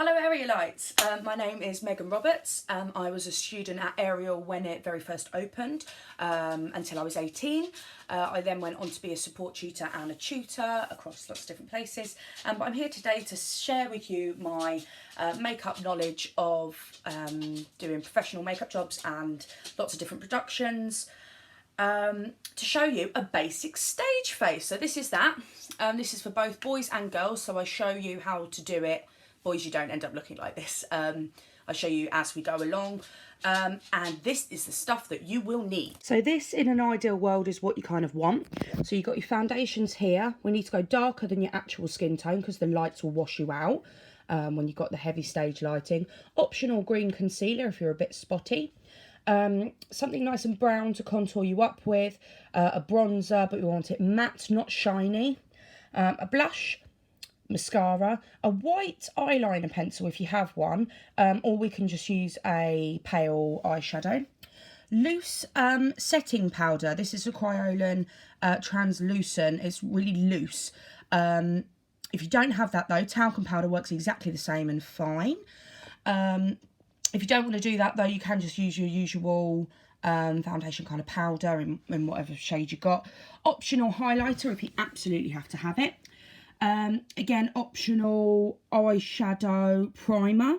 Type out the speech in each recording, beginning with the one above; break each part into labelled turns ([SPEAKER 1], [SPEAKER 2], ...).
[SPEAKER 1] Hello Arielites, my name is Megan Roberts. I was a student at Ariel when it very first opened until I was 18. I then went on to be a support tutor and a tutor across lots of different places. But I'm here today to share with you my makeup knowledge of doing professional makeup jobs and lots of different productions. To show you a basic stage face. So this is that. This is for both boys and girls, so I show you how to do it. Boys, you don't end up looking like this. I show you as we go along. And this is the stuff that you will need. So this, in an ideal world, is what you kind of want. So you've got your foundations here. We need to go darker than your actual skin tone because the lights will wash you out when you've got the heavy stage lighting. Optional green concealer if you're a bit spotty. Something nice and brown to contour you up with. A bronzer, but we want it matte, not shiny. A blush. Mascara, a white eyeliner pencil if you have one, or we can just use a pale eyeshadow. Loose setting powder. This is a Kryolan translucent. It's really loose. If you don't have that though, talcum powder works exactly the same and fine. If you don't want to do that though, you can just use your usual foundation kind of powder in whatever shade you got. Optional highlighter if you absolutely have to have it. Again, optional eyeshadow primer.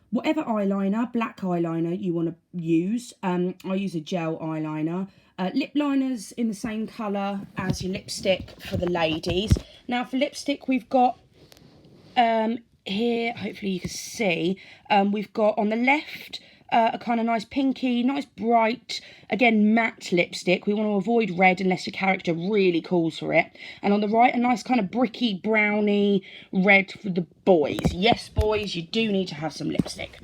[SPEAKER 1] Whatever eyeliner, black eyeliner you want to use. I use a gel eyeliner. Lip liners in the same colour as your lipstick for the ladies. Now for lipstick we've got here, hopefully you can see, we've got on the left a kind of nice pinky, nice bright, again matte lipstick. We want to avoid red unless your character really calls for it. And on the right, a nice kind of bricky, browny red for the boys. Yes, boys, you do need to have some lipstick.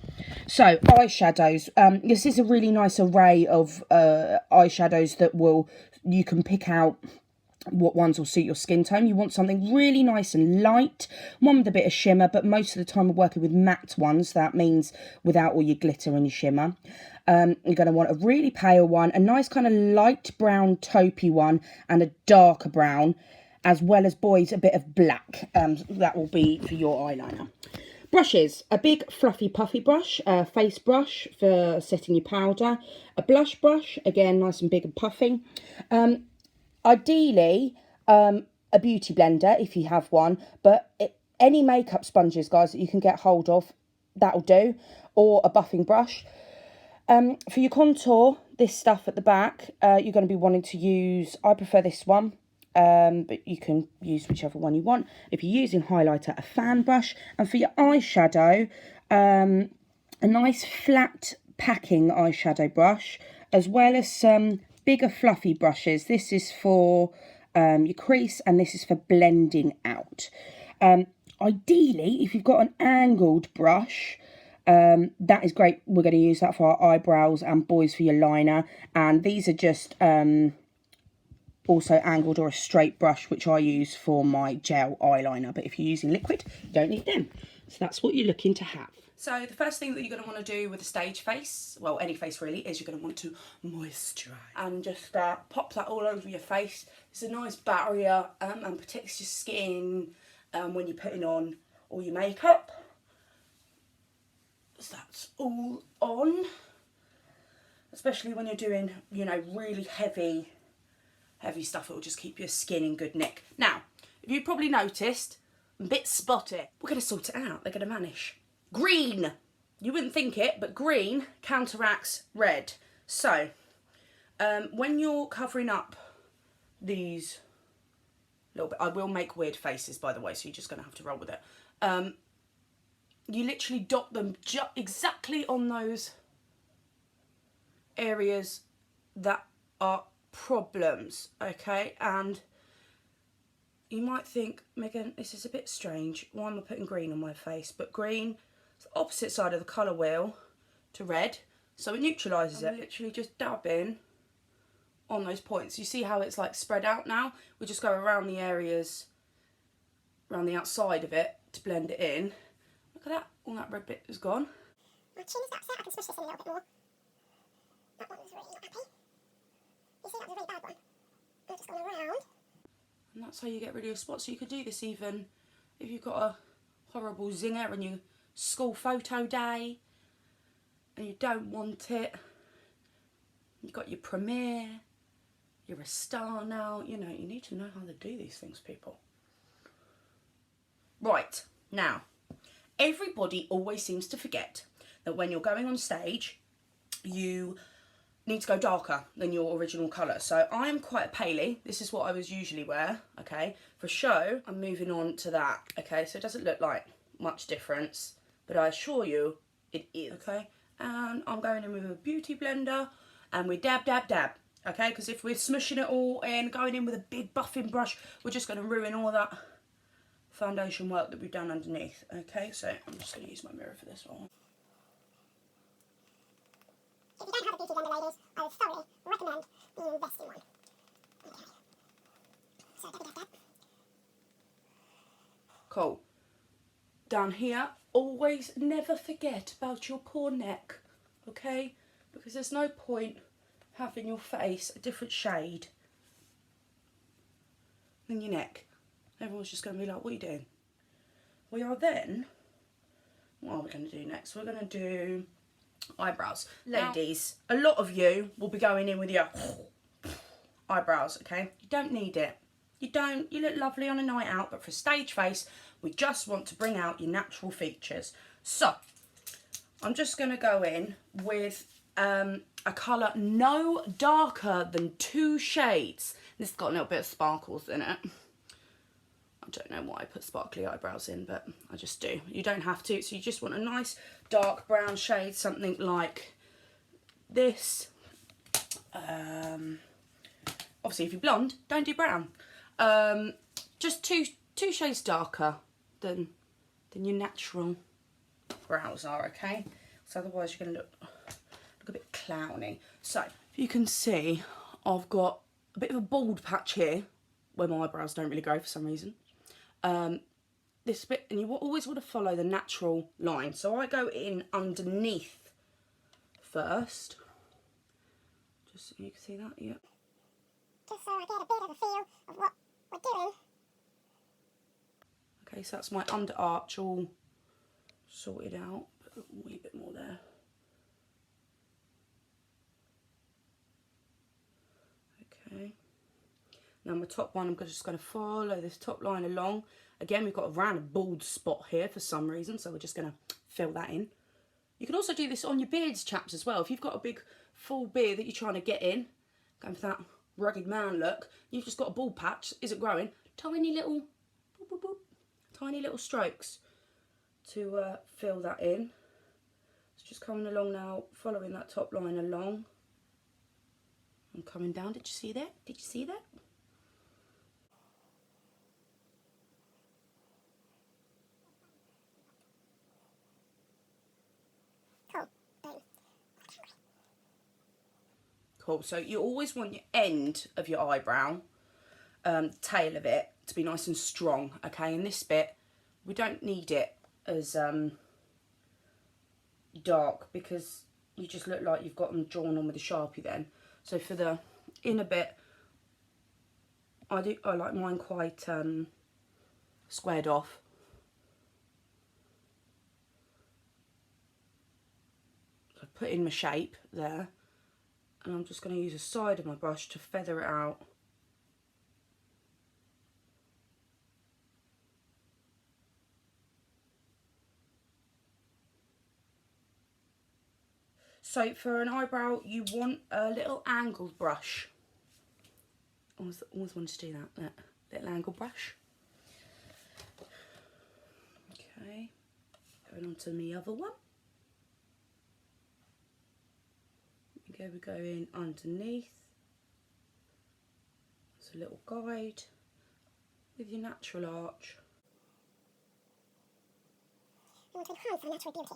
[SPEAKER 1] So, eyeshadows. This is a really nice array of eyeshadows that you can pick out what ones will suit your skin tone. You want something really nice and light, one with a bit of shimmer, but most of the time we're working with matte ones. That means without all your glitter and your shimmer. You're going to want a really pale one, a nice kind of light brown taupey one, and a darker brown, as well as boys a bit of black. That will be for your eyeliner. Brushes, a big fluffy puffy brush, a face brush for setting your powder, a blush brush, again nice and big and puffing. Ideally, a beauty blender if you have one, but any makeup sponges, guys, that you can get hold of, that'll do, or a buffing brush. For your contour, this stuff at the back, you're going to be wanting to use, I prefer this one, but you can use whichever one you want. If you're using highlighter, a fan brush, and for your eyeshadow, a nice flat packing eyeshadow brush, as well as some bigger fluffy brushes. This is for your crease and this is for blending out. Ideally, if you've got an angled brush, that is great. We're going to use that for our eyebrows and boys for your liner. And these are just also angled, or a straight brush, which I use for my gel eyeliner. But if you're using liquid, you don't need them. So that's what you're looking to have. So the first thing that you're going to want to do with a stage face, well, any face really, is you're going to want to moisturise. And just pop that all over your face. It's a nice barrier and protects your skin when you're putting on all your makeup. So that's all on. Especially when you're doing, you know, really heavy stuff. It will just keep your skin in good nick. Now, if you've probably noticed, I'm a bit spotty. We're going to sort it out. They're going to vanish. Green. You wouldn't think it, but green counteracts red. So, when you're covering up these little bit, I will make weird faces, by the way, so you're just going to have to roll with it. You literally dot them exactly on those areas that are problems, okay? And you might think, Megan, this is a bit strange. Why am I putting green on my face? But green is the opposite side of the colour wheel to red, so it neutralises it. Literally just dab in on those points. You see how it's like spread out now? We just go around the areas, around the outside of it to blend it in. Look at that, all that red bit is gone.
[SPEAKER 2] My chin is upset, I can smush this in a little bit more. That one was really not happy. You see, that was a really bad one. I've just gone around.
[SPEAKER 1] And that's how you get rid of your spots. So you could do this even if you've got a horrible zinger and you school photo day and you don't want it. You've got your premiere, you're a star now, you know, you need to know how to do these things, people. Right, now, everybody always seems to forget that when you're going on stage, you need to go darker than your original colour. So I am quite a paley. This is what I would usually wear, okay? For show, I'm moving on to that, okay? So it doesn't look like much difference, but I assure you it is, okay? And I'm going in with a beauty blender and we dab, dab, dab, okay? Because if we're smushing it all in, going in with a big buffing brush, we're just going to ruin all that foundation work that we've done underneath, okay? So I'm just going to use my mirror for this one.
[SPEAKER 2] If you don't have a beauty blender, ladies, I would thoroughly recommend you invest in one. Okay. So dab, dab, dab.
[SPEAKER 1] Cool. Down here, always never forget about your poor neck, okay? Because there's no point having your face a different shade than your neck. Everyone's just going to be like, what are you doing? We are then, what are we going to do next? We're going to do eyebrows. Ladies, a lot of you will be going in with your eyebrows, okay? You don't need it. You don't. You look lovely on a night out, but for stage face, we just want to bring out your natural features. So, I'm just going to go in with a colour no darker than 2 shades. This has got a little bit of sparkles in it. I don't know why I put sparkly eyebrows in, but I just do. You don't have to, so you just want a nice dark brown shade, something like this. Obviously, if you're blonde, don't do brown. Just two shades darker than your natural brows are, okay? So otherwise you're going to look a bit clowny. So, if you can see, I've got a bit of a bald patch here where my eyebrows don't really go for some reason. This bit, and you always want to follow the natural line. So I go in underneath first. Just so you can see that, yeah.
[SPEAKER 2] Just so I get a bit of a feel of what we're doing.
[SPEAKER 1] Okay, so that's my under arch all sorted out. Put a wee bit more there. Okay. Now my top one, I'm just going to follow this top line along. Again, we've got a random bald spot here for some reason, so we're just going to fill that in. You can also do this on your beards, chaps, as well. If you've got a big full beard that you're trying to get in, going for that rugged man look, you've just got a bald patch, is it growing? Tiny little, boop, boop, boop, tiny little strokes to fill that in. It's just coming along now, following that top line along. And coming down, did you see that? Did you see that?
[SPEAKER 2] Cool. Boom.
[SPEAKER 1] Cool, so you always want your end of your eyebrow, tail of it, to be nice and strong, okay? In this bit, we don't need it as dark because you just look like you've got them drawn on with a Sharpie then. So for the inner bit, I like mine quite squared off. So I put in my shape there, and I'm just going to use the side of my brush to feather it out. So for an eyebrow, you want a little angled brush. Always wanted to do that little angled brush. Okay, going on to the other one. Okay, we go in underneath. It's a little guide with your natural arch.
[SPEAKER 2] You want to enhance our natural beauty.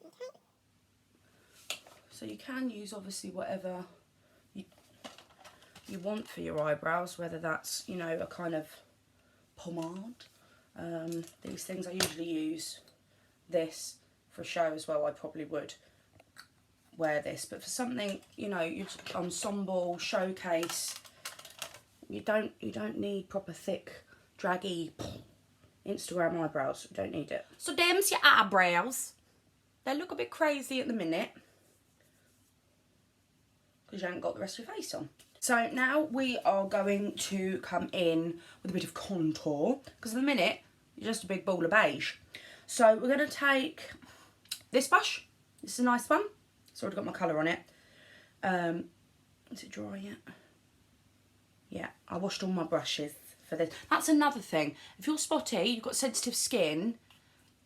[SPEAKER 2] Okay.
[SPEAKER 1] So you can use obviously whatever you want for your eyebrows, whether that's, you know, a kind of pomade. These things I usually use this for a show as well. I probably would wear this, but for something, you know, ensemble, showcase, you don't need proper thick, draggy Instagram eyebrows. We don't need it. So them's your eyebrows. They look a bit crazy at the minute because you haven't got the rest of your face on. So now we are going to come in with a bit of contour because at the minute you're just a big ball of beige. So we're going to take this brush. This is a nice one. It's already got my colour on it. Is it dry yet? Yeah, I washed all my brushes for this. That's another thing. If you're spotty, you've got sensitive skin,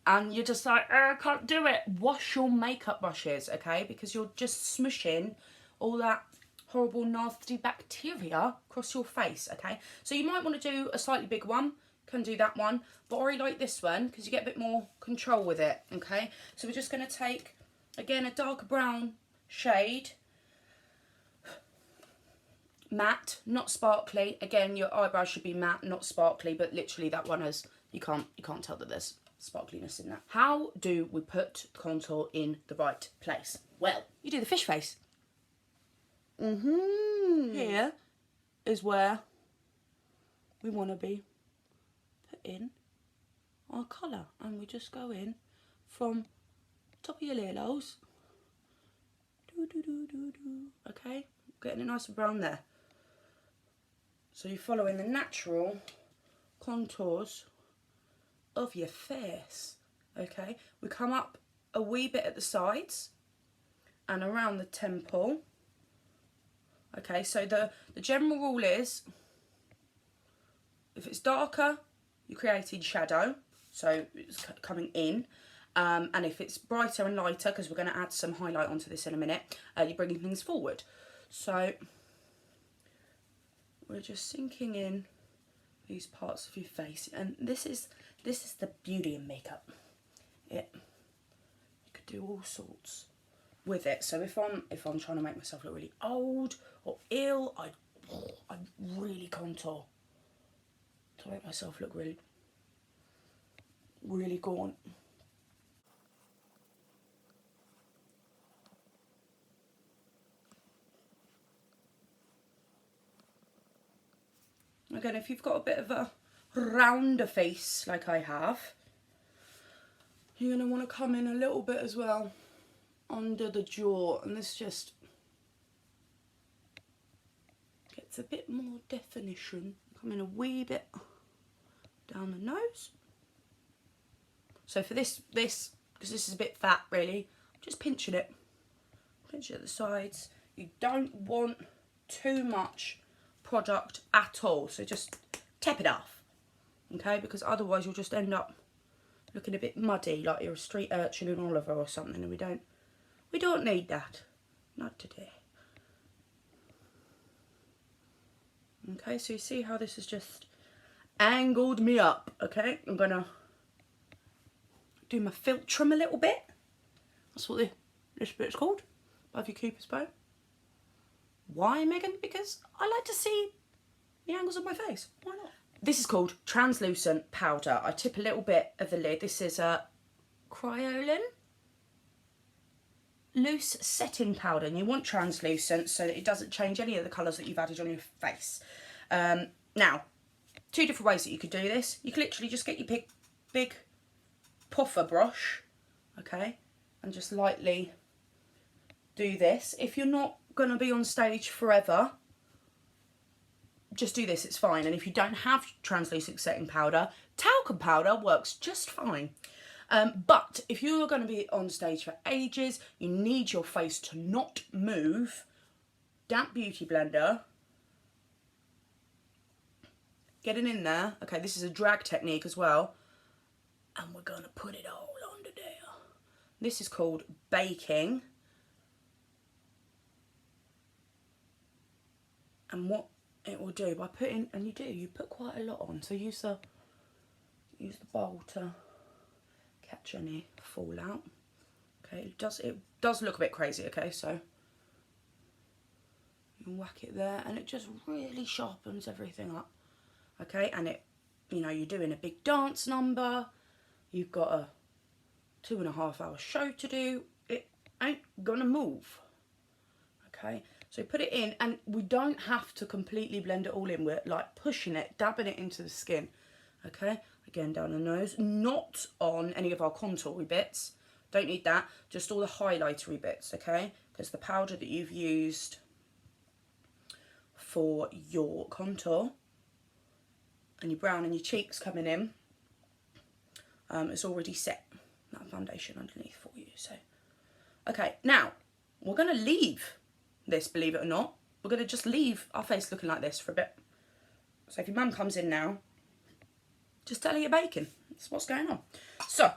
[SPEAKER 1] and you're just like, I can't do it. Wash your makeup brushes, okay? Because you're just smushing all that horrible, nasty bacteria across your face, okay? So you might want to do a slightly bigger one. Can do that one. But I really like this one because you get a bit more control with it, okay? So we're just going to take, again, a darker brown shade. Matte, not sparkly. Again, your eyebrows should be matte, not sparkly, but literally that one is, you can't tell that there's sparkliness in that. How do we put contour in the right place? Well, you do the fish face. Here is where we want to be putting our colour, and we just go in from top of your earlobes. Okay, getting it nice and brown there. So you're following the natural contours of your face, okay? We come up a wee bit at the sides and around the temple. Okay, so the general rule is, if it's darker, you're creating shadow, so it's coming in. And if it's brighter and lighter, because we're going to add some highlight onto this in a minute, you're bringing things forward. So we're just sinking in these parts of your face, and this is the beauty in makeup. You could do all sorts with it. So if I'm trying to make myself look really old or ill, I really contour to make myself look really, really gaunt. Again, if you've got a bit of a rounder face like I have, you're going to want to come in a little bit as well under the jaw, and this just gets a bit more definition. Come in a wee bit down the nose. So for this, because this is a bit fat really, just pinching it. Pinch it at the sides. You don't want too much product at all, so just tap it off, okay, because otherwise you'll just end up looking a bit muddy, like you're a street urchin in Oliver or something, and we don't need that, not today. Okay, so you see how this has just angled me up. Okay, I'm gonna do my philtrum a little bit. That's what this bit's called, above your Cupid's bow. Why, Megan? Because I like to see the angles of my face. Why not? This is called translucent powder. I tip a little bit of the lid. This is a Kryolan loose setting powder, and you want translucent so that it doesn't change any of the colours that you've added on your face. Now, two different ways that you could do this. You could literally just get your big puffer brush, okay, and just lightly do this. If you're not going to be on stage forever, just do this, it's fine. And if you don't have translucent setting powder, talcum powder works just fine. But if you're going to be on stage for ages, you need your face to not move, damp beauty blender, getting in there. Okay, this is a drag technique as well, and we're going to put it all under there. This is called baking. And what it will do by putting, and you put quite a lot on, so use the bowl to catch any fallout. Okay, it does look a bit crazy. Okay, so you whack it there, and it just really sharpens everything up. Okay, and you're doing a big dance number, you've got a 2.5 hour show to do, it ain't gonna move. Okay, so put it in, and we don't have to completely blend it all in. We're like pushing it, dabbing it into the skin. Okay, again down the nose, not on any of our contoury bits. Don't need that, just all the highlightery bits, okay? Because the powder that you've used for your contour and your brown and your cheeks coming in, it's already set that foundation underneath for you. So, okay, now we're going to leave this, believe it or not. We're going to just leave our face looking like this for a bit. So if your mum comes in now, just tell her you're baking. That's what's going on. So,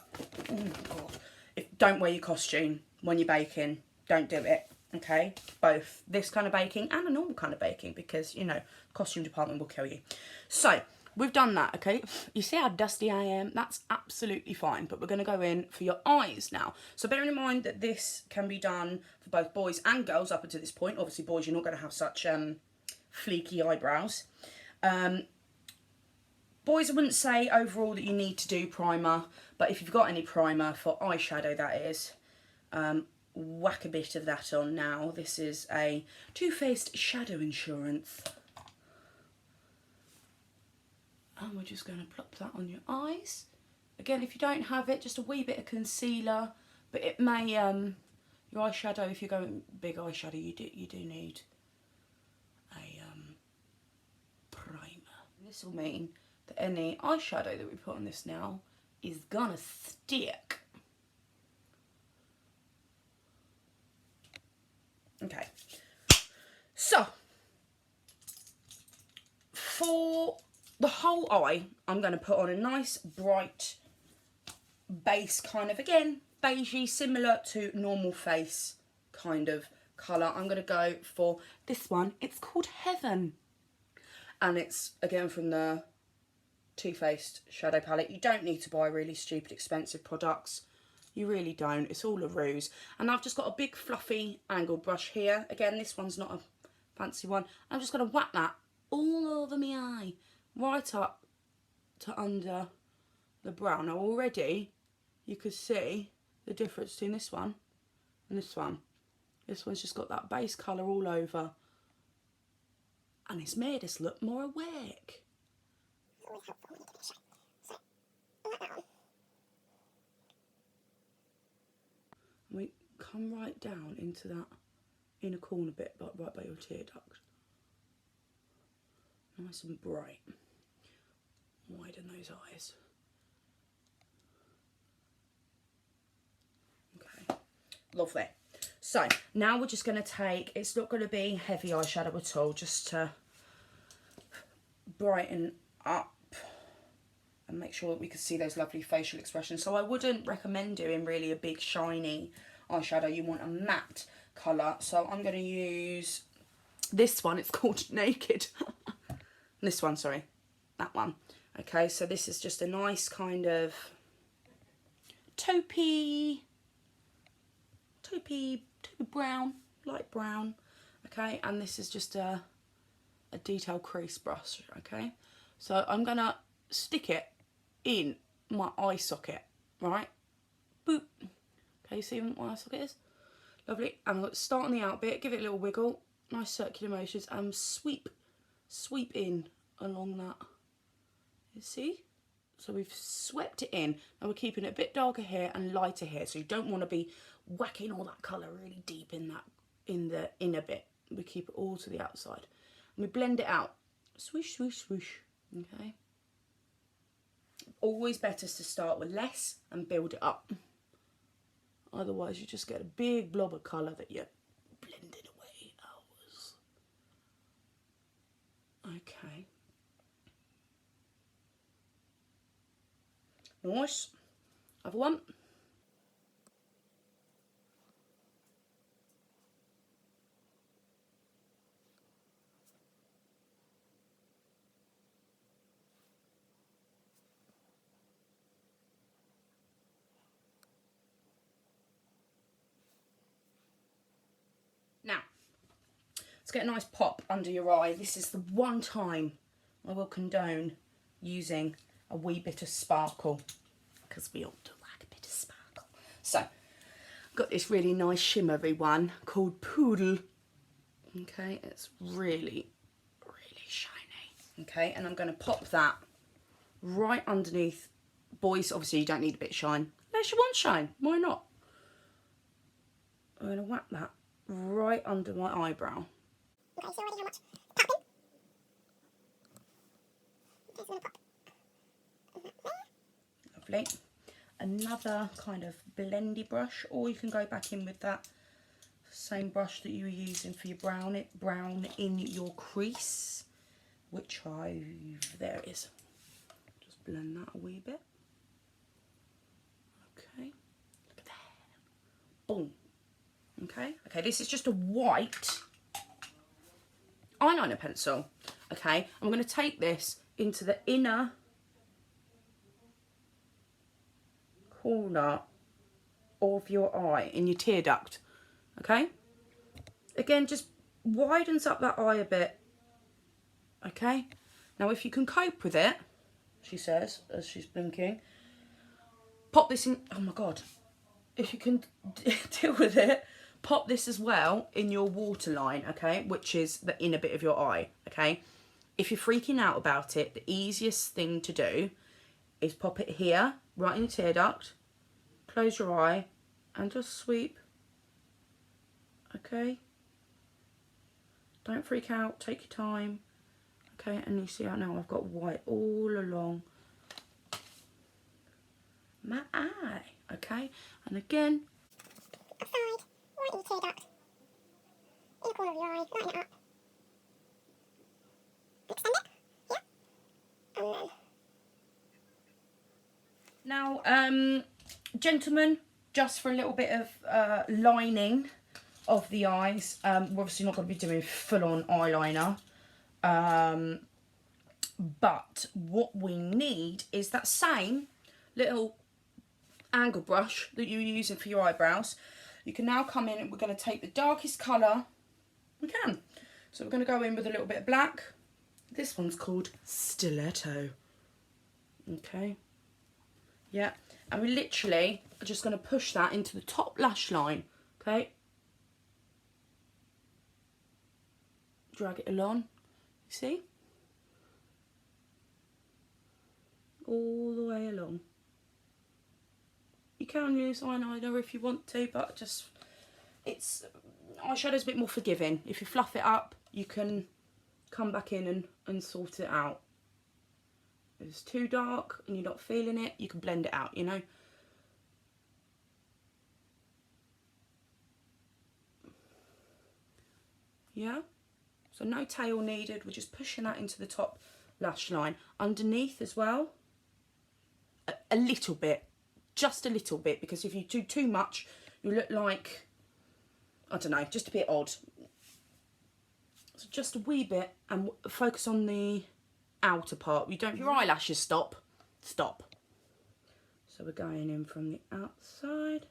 [SPEAKER 1] oh God, don't wear your costume when you're baking. Don't do it, okay? Both this kind of baking and a normal kind of baking, because, you know, the costume department will kill you. So, we've done that, okay? You see how dusty I am? That's absolutely fine, but we're going to go in for your eyes now. So bearing in mind that this can be done for both boys and girls up until this point. Obviously, boys, you're not going to have such fleeky eyebrows. Boys, I wouldn't say overall that you need to do primer, but if you've got any primer for eyeshadow, that is, whack a bit of that on now. This is a Too Faced Shadow Insurance. And we're just going to plop that on your eyes. Again, if you don't have it, just a wee bit of concealer. But it may, your eyeshadow, if you're going big eyeshadow, you do need a primer. This will mean that any eyeshadow that we put on this now is gonna stick. Okay. So, for the whole eye, I'm going to put on a nice bright base kind of, again, beigey, similar to normal face kind of colour. I'm going to go for this one. It's called Heaven. And it's, again, from the Too Faced shadow palette. You don't need to buy really stupid expensive products. You really don't. It's all a ruse. And I've just got a big fluffy angled brush here. Again, this one's not a fancy one. I'm just going to whack that all over my eye, right up to under the brow. Now already you could see the difference between this one and this one. This one's just got that base colour all over, and it's made us look more awake. We come right down into that inner corner bit, but right by your tear duct. Nice and bright. Widen those eyes. Okay, lovely. So now we're just going to take, it's not going to be heavy eyeshadow at all, just to brighten up and make sure that we can see those lovely facial expressions. So I wouldn't recommend doing really a big shiny eyeshadow. You want a matte colour. So I'm going to use this one. It's called Naked. This one, sorry. That one. Okay, so this is just a nice kind of taupey brown, light brown. Okay, and this is just a detail crease brush. Okay, so I'm going to stick it in my eye socket, right? Boop. Okay, see what my eye socket is? Lovely. And I'm going to start on the out bit, give it a little wiggle, nice circular motions, and sweep in along that. You see? So we've swept it in, and we're keeping it a bit darker here and lighter here. So you don't want to be whacking all that colour really deep in the inner bit. We keep it all to the outside. And we blend it out. Swish, swish, swish. Okay? Always better to start with less and build it up. Otherwise you just get a big blob of colour that you're blending away hours. Okay. Nice. Other one. Now, let's get a nice pop under your eye. This is the one time I will condone using a wee bit of sparkle, because we all do like a bit of sparkle. So, I've got this really nice shimmery one called Poodle. Okay, it's really, really shiny. Okay, and I'm going to pop that right underneath. Boys, obviously you don't need a bit of shine. Unless you want shine, why not? I'm going to whack that right under my eyebrow.
[SPEAKER 2] Okay, so already how much? Tapping. Okay, so I'm going to pop.
[SPEAKER 1] Lovely. Another kind of blendy brush, or you can go back in with that same brush that you were using for your brown in your crease, which there it is. Just blend that a wee bit. Okay, look at that. Boom. Okay, this is just a white eyeliner pencil. Okay, I'm going to take this into the inner corner of your eye, in your tear duct. Okay, again, just widens up that eye a bit. Okay, now if you can cope with it, she says as she's blinking, pop this in. Oh my god, if you can deal with it, pop this as well in your waterline, okay, which is the inner bit of your eye. Okay, if you're freaking out about it, the easiest thing to do is pop it here, right in your tear duct, close your eye and just sweep. Okay, don't freak out, take your time. Okay, and you see how now I've got white all along my eye. Okay, and again,
[SPEAKER 2] Outside, right in your tear duct. In the corner of your eye, line it up. Extend it. Yeah. And then.
[SPEAKER 1] now, gentlemen, just for a little bit of lining of the eyes, we're obviously not going to be doing full-on eyeliner, but what we need is that same little angle brush that you were using for your eyebrows. You can now come in and we're going to take the darkest colour we can. So we're going to go in with a little bit of black. This one's called Stiletto. Okay. Yeah. And we literally are just going to push that into the top lash line. Okay. Drag it along. You see? All the way along. You can use eyeliner if you want to, but just eyeshadow's a bit more forgiving. If you fluff it up, you can come back in and sort it out. If it's too dark and you're not feeling it, you can blend it out, you know. Yeah, so no tail needed. We're just pushing that into the top lash line. Underneath as well, a little bit, just a little bit, because if you do too much, you look like, I don't know, just a bit odd. So just a wee bit, and focus on the outer part. You don't, your eyelashes stop. So we're going in from the outside,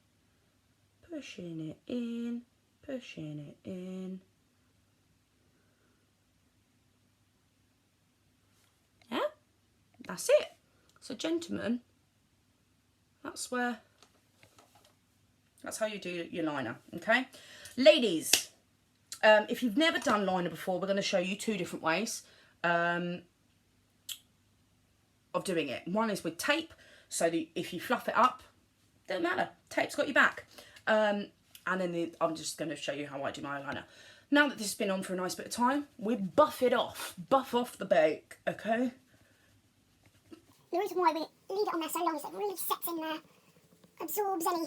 [SPEAKER 1] pushing it in, pushing it in. Yeah, that's it. So gentlemen, that's how you do your liner, okay? Ladies, if you've never done liner before, we're going to show you two different ways of doing it. One is with tape, so that if you fluff it up, doesn't matter, tape's got your back. And then I'm just going to show you how I do my eyeliner. Now that this has been on for a nice bit of time, we buff off the bake, okay?
[SPEAKER 2] The reason why we leave it on there so long is it really sets in there, absorbs any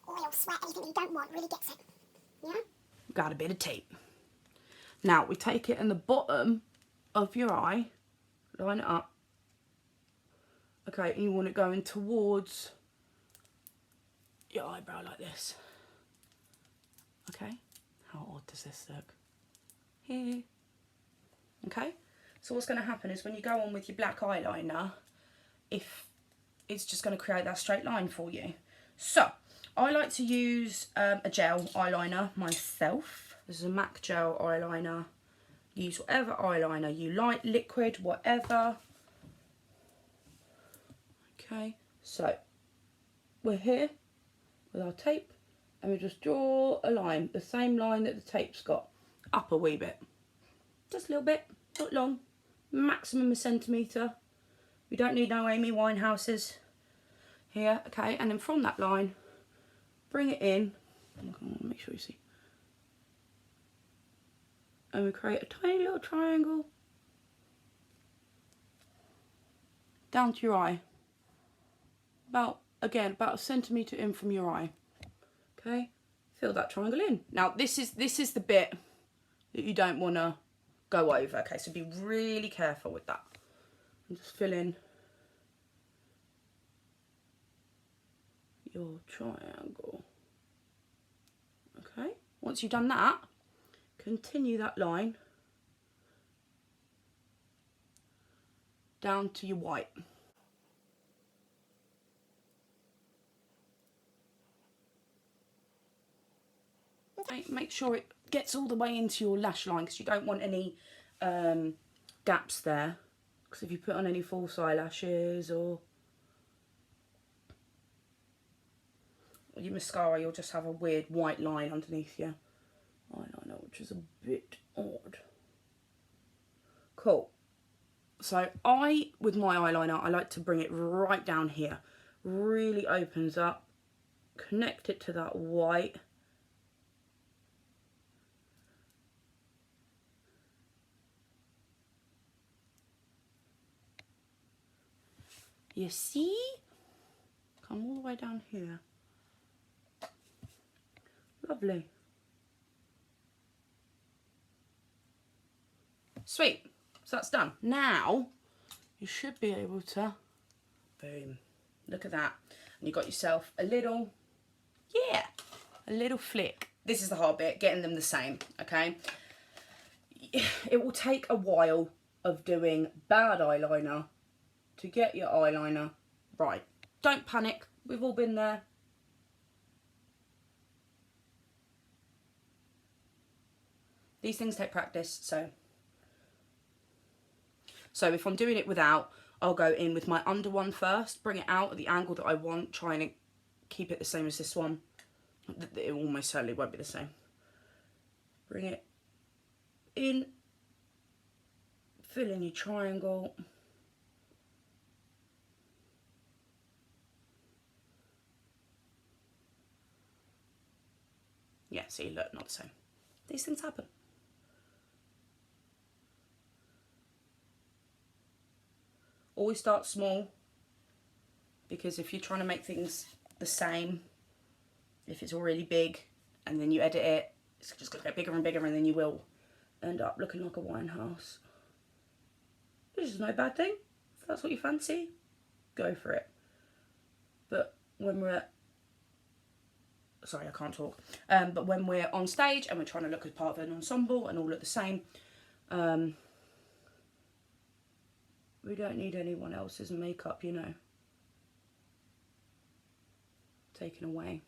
[SPEAKER 2] oil, sweat, anything you don't want, really gets it. Yeah?
[SPEAKER 1] Got a bit of tape. Now we take it in the bottom of your eye, line it up. Okay, and you want it going towards your eyebrow like this. Okay, how odd does this look? Here. Okay, so what's going to happen is when you go on with your black eyeliner, if it's just going to create that straight line for you. So I like to use a gel eyeliner myself. This is a MAC gel eyeliner. Use whatever eyeliner you like, liquid, whatever. Okay, so we're here with our tape and we just draw a line, the same line that the tape's got, up a wee bit. Just a little bit, not long, maximum a centimetre. We don't need no Amy Winehouses here, okay? And then from that line, bring it in. Make sure you see. And we create a tiny little triangle down to your eye. About a centimetre in from your eye. Okay? Fill that triangle in. Now this is the bit that you don't want to go over. Okay, so be really careful with that. And just fill in your triangle. Okay, once you've done that, continue that line down to your white. Okay, make sure it gets all the way into your lash line, because you don't want any gaps there, because if you put on any false eyelashes or your mascara, you'll just have a weird white line underneath your eyeliner, which is a bit odd. Cool. So with my eyeliner, I like to bring it right down here. Really opens up, connect it to that white. You see? Come all the way down here. Lovely. Sweet. So that's done. Now, you should be able to, boom, look at that. And you got yourself a little flick. This is the hard bit, getting them the same, okay? It will take a while of doing bad eyeliner to get your eyeliner right. Don't panic, we've all been there. These things take practice, so if I'm doing it without, I'll go in with my under one first, bring it out at the angle that I want, trying to keep it the same as this one. It almost certainly won't be the same. Bring it in, fill in your triangle. Yeah, see, look, not the same. These things happen. Always start small, because if you're trying to make things the same, if it's already big and then you edit it, it's just going to get bigger and bigger, and then you will end up looking like a Winehouse. Which is no bad thing. If that's what you fancy, go for it. But when we're sorry, I can't talk. But when we're on stage and we're trying to look as part of an ensemble and all look the same, we don't need anyone else's makeup, you know, taken away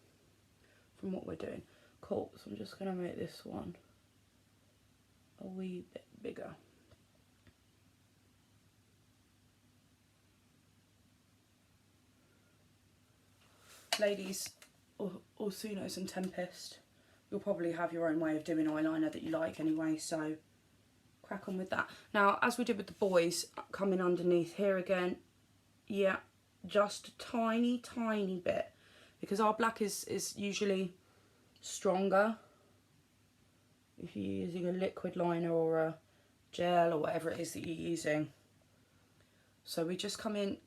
[SPEAKER 1] from what we're doing. Cool, so I'm just going to make this one a wee bit bigger. Ladies, Orsunos and Tempest, you'll probably have your own way of doing eyeliner that you like anyway, so crack on with that. Now, as we did with the boys, coming underneath here again, yeah, just a tiny bit, because our black is usually stronger if you're using a liquid liner or a gel or whatever it is that you're using. So we just come in,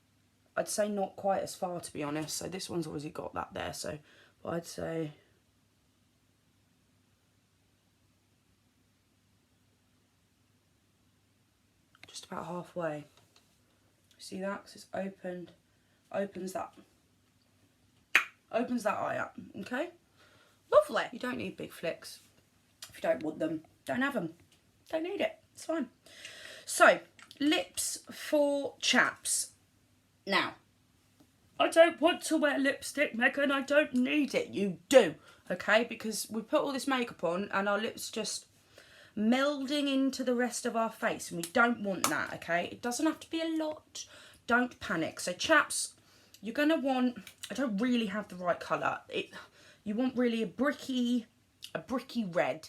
[SPEAKER 1] I'd say not quite as far, to be honest. So this one's obviously got that there, so but I'd say just about halfway. See that? Because it's opens that eye up. Okay, lovely. You don't need big flicks. If you don't want them, don't have them. Don't need it. It's fine. So lips for chaps. Now, I don't want to wear lipstick, Megan. I don't need it. You do, okay? Because we put all this makeup on and our lips just melding into the rest of our face, and we don't want that, okay? It doesn't have to be a lot. Don't panic. So chaps, you're going to want, I don't really have the right colour. You want really a bricky red.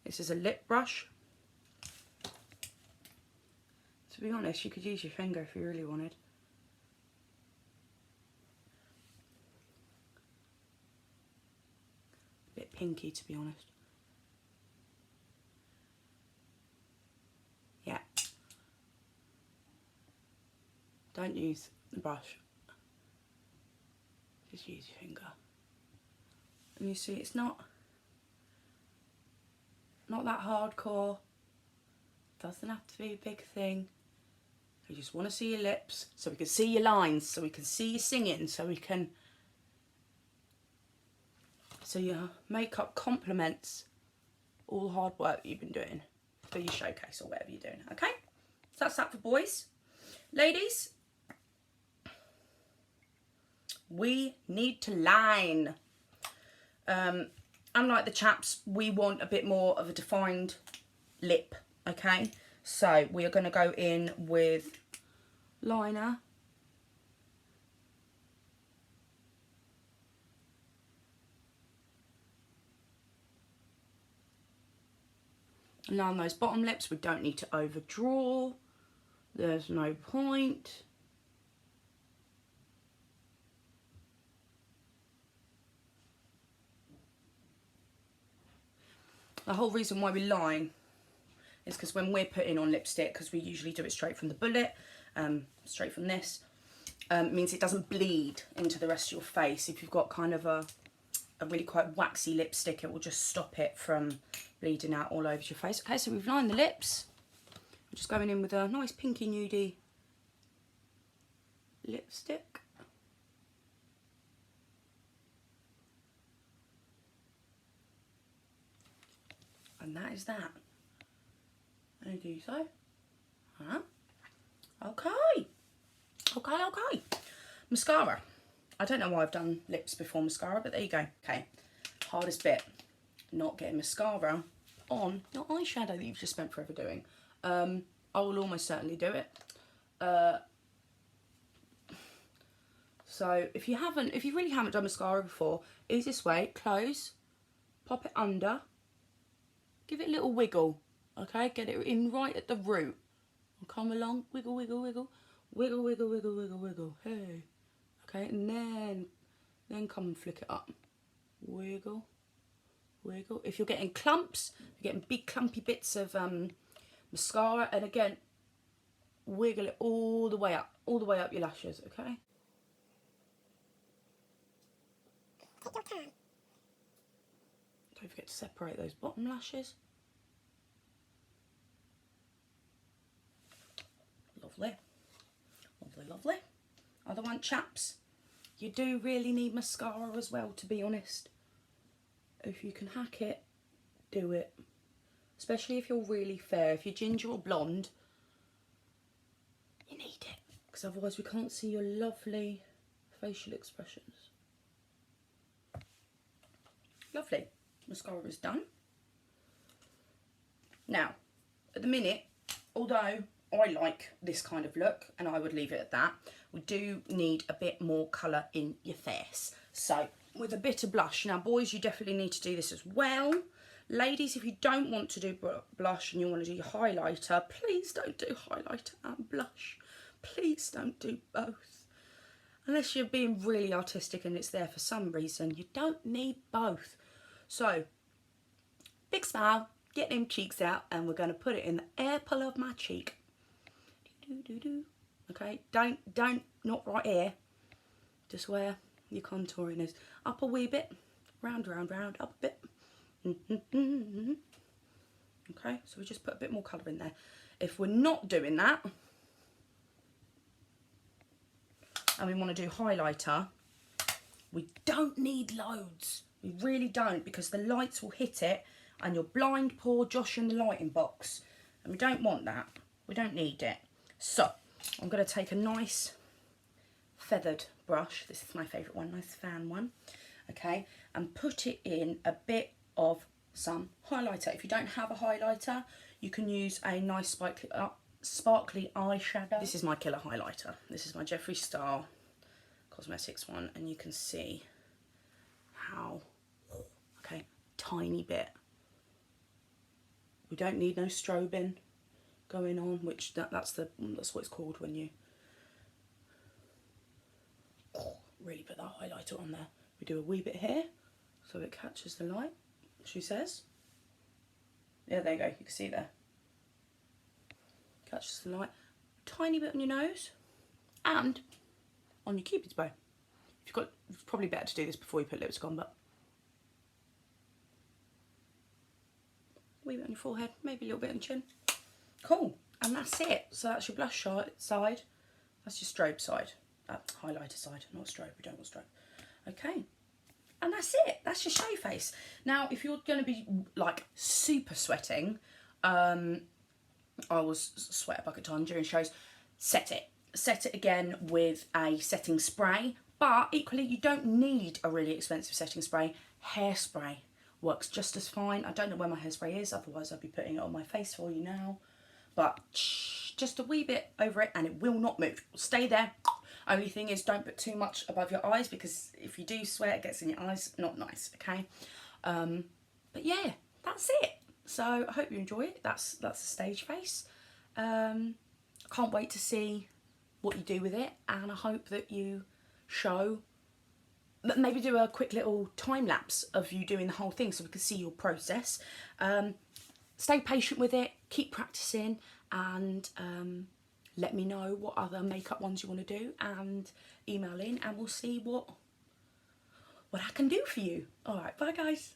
[SPEAKER 1] This is a lip brush. To be honest, you could use your finger if you really wanted. A bit pinky, to be honest. Yeah. Don't use the brush. Just use your finger. And you see, it's not that hardcore. Doesn't have to be a big thing. We just want to see your lips, so we can see your lines, so we can see you singing, so your makeup complements all the hard work you've been doing for your showcase or whatever you're doing. Okay, so that's that for boys. Ladies, we need to line. Unlike the chaps, we want a bit more of a defined lip. Okay, so we are going to go in with liner. And now on those bottom lips, we don't need to overdraw. There's no point. The whole reason why we line is because when we're putting on lipstick, because we usually do it straight from the bullet, straight from this, it means it doesn't bleed into the rest of your face. If you've got kind of a really quite waxy lipstick, it will just stop it from bleeding out all over your face. Okay, so we've lined the lips. I'm just going in with a nice pinky nudie lipstick. And that is that. I do so. Okay. Okay. Mascara. I don't know why I've done lips before mascara, but there you go. Okay. Hardest bit. Not getting mascara on your eyeshadow that you've just spent forever doing. I will almost certainly do it. So if you really haven't done mascara before, easiest way, close, pop it under, give it a little wiggle. Okay, get it in right at the root. Come along, wiggle, wiggle, wiggle, wiggle, wiggle, wiggle, wiggle, wiggle. Hey, okay, and then come and flick it up. Wiggle, wiggle. If you're getting clumps, you're getting big clumpy bits of mascara, and again, wiggle it all the way up your lashes. Okay.
[SPEAKER 2] Take your time.
[SPEAKER 1] Don't forget to separate those bottom lashes. Lovely. Lovely, lovely. Other one, chaps. You do really need mascara as well, to be honest. If you can hack it, do it. Especially if you're really fair. If you're ginger or blonde, you need it. Because otherwise we can't see your lovely facial expressions. Lovely. Mascara is done. Now, at the minute, although I like this kind of look and I would leave it at that, we do need a bit more colour in your face. So with a bit of blush. Now boys, you definitely need to do this as well. Ladies, if you don't want to do blush and you want to do your highlighter, please don't do highlighter and blush. Please don't do both. Unless you're being really artistic and it's there for some reason, you don't need both. So, big smile, get them cheeks out, and we're going to put it in the apple of my cheek. Okay, don't, not right here, just where your contouring is. Up a wee bit, round, up a bit. Okay, so we just put a bit more colour in there. If we're not doing that, and we want to do highlighter, we don't need loads. We really don't, because the lights will hit it and you'll blind poor Josh in the lighting box. And we don't want that. We don't need it. So, I'm going to take a nice feathered brush. This is my favourite one, nice fan one. Okay, and put it in a bit of some highlighter. If you don't have a highlighter, you can use a nice sparkly eyeshadow. This is my killer highlighter. This is my Jeffree Star Cosmetics one, and you can see how, okay, tiny bit. We don't need no strobing. going on, which that's what it's called when you really put that highlighter on there. We do a wee bit here so it catches the light, she says. Yeah, there you go, you can see there. Catches the light. Tiny bit on your nose and on your cupid's bow. It's probably better to do this before you put lipstick on, but a wee bit on your forehead, maybe a little bit on your chin. Cool, and that's it. So that's your blush side, that's your strobe side, highlighter side, not strobe, we don't want strobe. Okay, and that's it, that's your show face. Now, if you're going to be like super sweating, I will sweat a bucket time during shows, set it again with a setting spray, but equally you don't need a really expensive setting spray. Hairspray works just as fine. I don't know where my hairspray is, otherwise I'd be putting it on my face for you now, but just a wee bit over it and it will not move. It'll stay there. Only thing is, don't put too much above your eyes, because if you do sweat, it gets in your eyes, not nice, okay? But yeah, that's it. So I hope you enjoy it. That's the stage face. Can't wait to see what you do with it, and I hope that you show, maybe do a quick little time lapse of you doing the whole thing so we can see your process. Stay patient with it, keep practicing, and let me know what other makeup ones you want to do, and email in and we'll see what I can do for you. All right, bye guys.